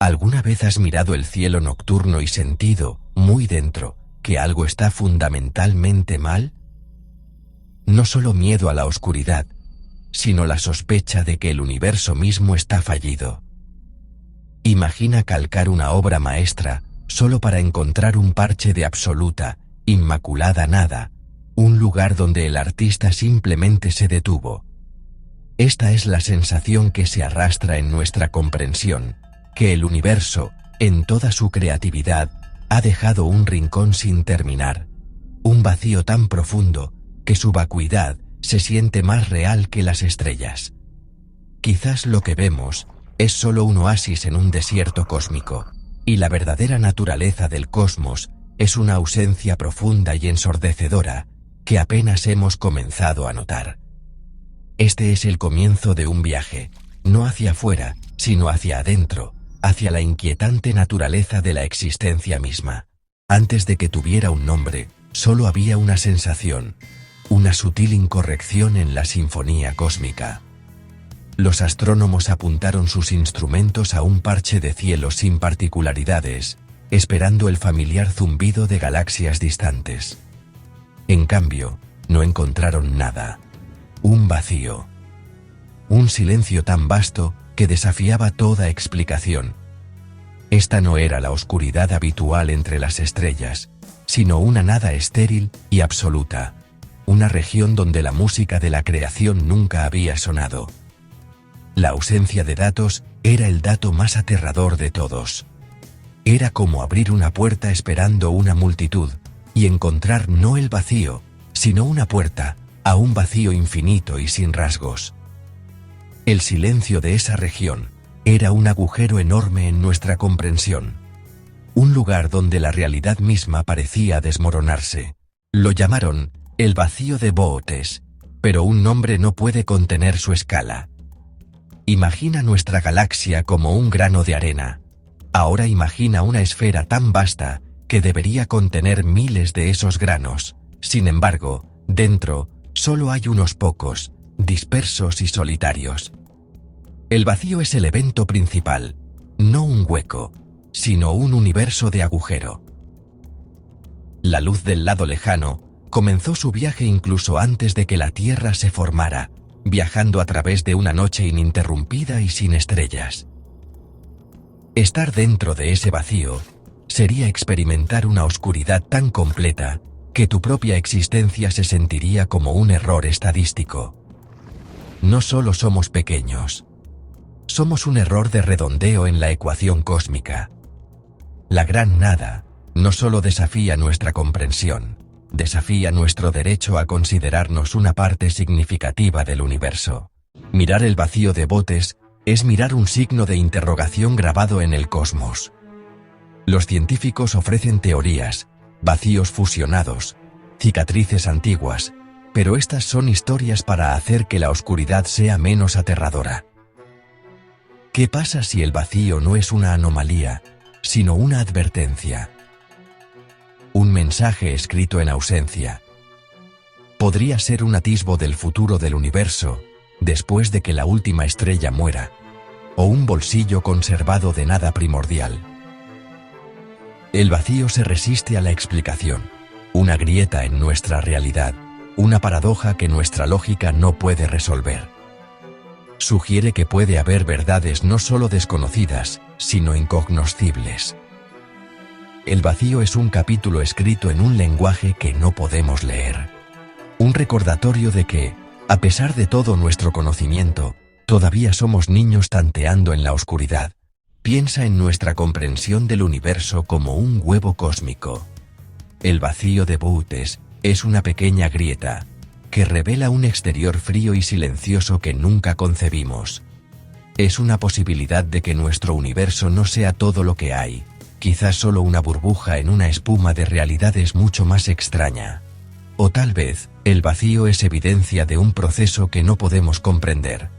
¿Alguna vez has mirado el cielo nocturno y sentido, muy dentro, que algo está fundamentalmente mal? No solo miedo a la oscuridad, sino la sospecha de que el universo mismo está fallido. Imagina calcar una obra maestra solo para encontrar un parche de absoluta, inmaculada nada, un lugar donde el artista simplemente se detuvo. Esta es la sensación que se arrastra en nuestra comprensión, que el universo, en toda su creatividad, ha dejado un rincón sin terminar, un vacío tan profundo que su vacuidad se siente más real que las estrellas. Quizás lo que vemos es solo un oasis en un desierto cósmico, y la verdadera naturaleza del cosmos es una ausencia profunda y ensordecedora que apenas hemos comenzado a notar. Este es el comienzo de un viaje, no hacia afuera, sino hacia adentro, hacia la inquietante naturaleza de la existencia misma. Antes de que tuviera un nombre, solo había una sensación, una sutil incorrección en la sinfonía cósmica. Los astrónomos apuntaron sus instrumentos a un parche de cielo sin particularidades, esperando el familiar zumbido de galaxias distantes. En cambio, no encontraron nada. Un vacío. Un silencio tan vasto que desafiaba toda explicación. Esta no era la oscuridad habitual entre las estrellas, sino una nada estéril y absoluta, una región donde la música de la creación nunca había sonado. La ausencia de datos era el dato más aterrador de todos. Era como abrir una puerta esperando una multitud, y encontrar no el vacío, sino una puerta a un vacío infinito y sin rasgos. El silencio de esa región era un agujero enorme en nuestra comprensión, un lugar donde la realidad misma parecía desmoronarse. Lo llamaron el vacío de Bootes, pero un nombre no puede contener su escala. Imagina nuestra galaxia como un grano de arena. Ahora imagina una esfera tan vasta que debería contener miles de esos granos. Sin embargo, dentro solo hay unos pocos, dispersos y solitarios. El vacío es el evento principal, no un hueco, sino un universo de agujero. La luz del lado lejano comenzó su viaje incluso antes de que la Tierra se formara, viajando a través de una noche ininterrumpida y sin estrellas. Estar dentro de ese vacío sería experimentar una oscuridad tan completa que tu propia existencia se sentiría como un error estadístico. No solo somos pequeños, somos un error de redondeo en la ecuación cósmica. La gran nada no solo desafía nuestra comprensión, desafía nuestro derecho a considerarnos una parte significativa del universo. Mirar el vacío de Bootes es mirar un signo de interrogación grabado en el cosmos. Los científicos ofrecen teorías, vacíos fusionados, cicatrices antiguas, pero estas son historias para hacer que la oscuridad sea menos aterradora. ¿Qué pasa si el vacío no es una anomalía, sino una advertencia? Un mensaje escrito en ausencia. Podría ser un atisbo del futuro del universo, después de que la última estrella muera, o un bolsillo conservado de nada primordial. El vacío se resiste a la explicación, una grieta en nuestra realidad, una paradoja que nuestra lógica no puede resolver. Sugiere que puede haber verdades no solo desconocidas, sino incognoscibles. El vacío es un capítulo escrito en un lenguaje que no podemos leer. Un recordatorio de que, a pesar de todo nuestro conocimiento, todavía somos niños tanteando en la oscuridad. Piensa en nuestra comprensión del universo como un huevo cósmico. El vacío de Bootes es una pequeña grieta que revela un exterior frío y silencioso que nunca concebimos. Es una posibilidad de que nuestro universo no sea todo lo que hay, quizás solo una burbuja en una espuma de realidades mucho más extraña. O tal vez, el vacío es evidencia de un proceso que no podemos comprender,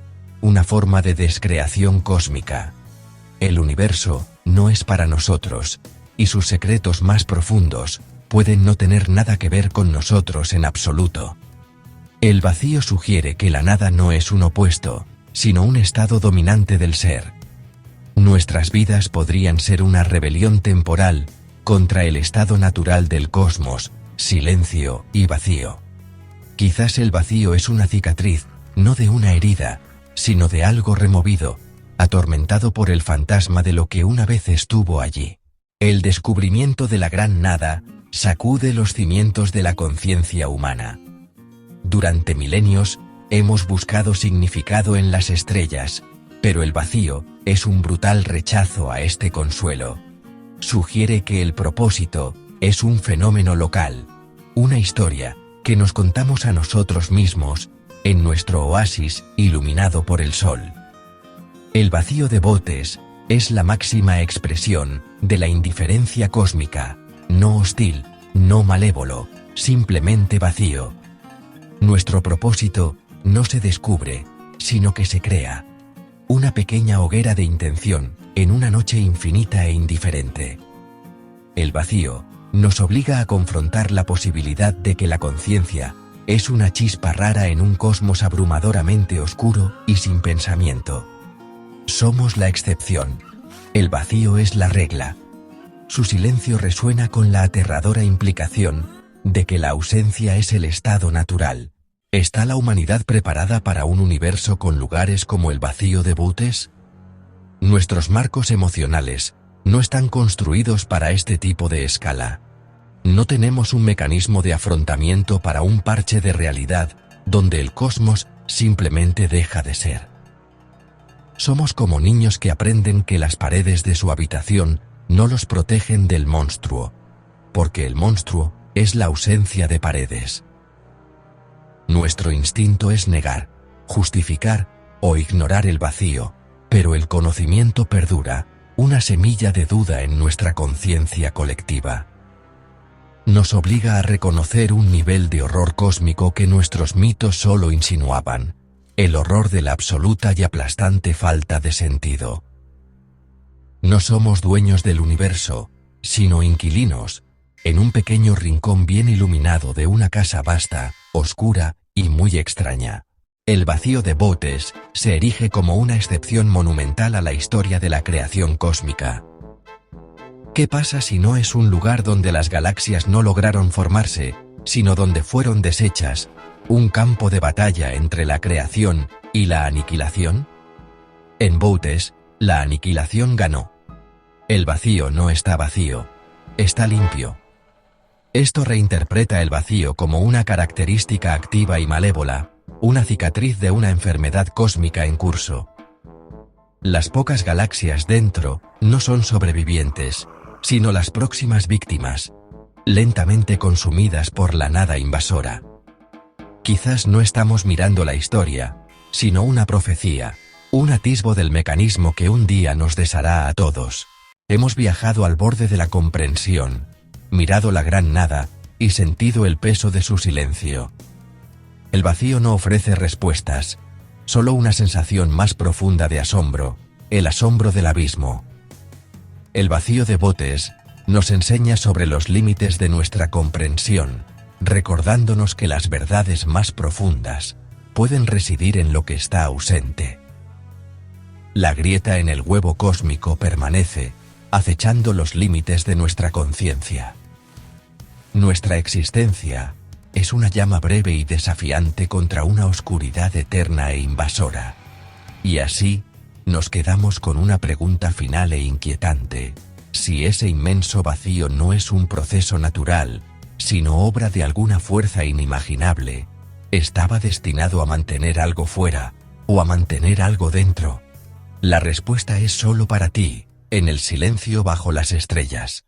una forma de descreación cósmica. El universo no es para nosotros, y sus secretos más profundos pueden no tener nada que ver con nosotros en absoluto. El vacío sugiere que la nada no es un opuesto, sino un estado dominante del ser. Nuestras vidas podrían ser una rebelión temporal contra el estado natural del cosmos, silencio y vacío. Quizás el vacío es una cicatriz, no de una herida, sino de algo removido, atormentado por el fantasma de lo que una vez estuvo allí. El descubrimiento de la gran nada sacude los cimientos de la conciencia humana. Durante milenios, hemos buscado significado en las estrellas, pero el vacío es un brutal rechazo a este consuelo. Sugiere que el propósito es un fenómeno local, una historia que nos contamos a nosotros mismos en nuestro oasis iluminado por el sol. El vacío de Bootes es la máxima expresión de la indiferencia cósmica, no hostil, no malévolo, simplemente vacío. Nuestro propósito no se descubre, sino que se crea. Una pequeña hoguera de intención en una noche infinita e indiferente. El vacío nos obliga a confrontar la posibilidad de que la conciencia es una chispa rara en un cosmos abrumadoramente oscuro y sin pensamiento. Somos la excepción. El vacío es la regla. Su silencio resuena con la aterradora implicación de que la ausencia es el estado natural. ¿Está la humanidad preparada para un universo con lugares como el vacío de Bootes? Nuestros marcos emocionales no están construidos para este tipo de escala. No tenemos un mecanismo de afrontamiento para un parche de realidad donde el cosmos simplemente deja de ser. Somos como niños que aprenden que las paredes de su habitación no los protegen del monstruo, porque el monstruo es la ausencia de paredes. Nuestro instinto es negar, justificar o ignorar el vacío, pero el conocimiento perdura, una semilla de duda en nuestra conciencia colectiva. Nos obliga a reconocer un nivel de horror cósmico que nuestros mitos solo insinuaban, el horror de la absoluta y aplastante falta de sentido. No somos dueños del universo, sino inquilinos, en un pequeño rincón bien iluminado de una casa vasta, oscura y muy extraña. El vacío de Bootes se erige como una excepción monumental a la historia de la creación cósmica. ¿Qué pasa si no es un lugar donde las galaxias no lograron formarse, sino donde fueron deshechas, un campo de batalla entre la creación y la aniquilación? En Bootes, la aniquilación ganó. El vacío no está vacío, está limpio. Esto reinterpreta el vacío como una característica activa y malévola, una cicatriz de una enfermedad cósmica en curso. Las pocas galaxias dentro no son sobrevivientes, sino las próximas víctimas, lentamente consumidas por la nada invasora. Quizás no estamos mirando la historia, sino una profecía, un atisbo del mecanismo que un día nos deshará a todos. Hemos viajado al borde de la comprensión, mirado la gran nada y sentido el peso de su silencio. El vacío no ofrece respuestas, solo una sensación más profunda de asombro, el asombro del abismo. El vacío de Bootes nos enseña sobre los límites de nuestra comprensión, recordándonos que las verdades más profundas pueden residir en lo que está ausente. La grieta en el huevo cósmico permanece, acechando los límites de nuestra conciencia. Nuestra existencia es una llama breve y desafiante contra una oscuridad eterna e invasora. Y así, nos quedamos con una pregunta final e inquietante: si ese inmenso vacío no es un proceso natural, sino obra de alguna fuerza inimaginable, ¿estaba destinado a mantener algo fuera, o a mantener algo dentro? La respuesta es solo para ti, en el silencio bajo las estrellas.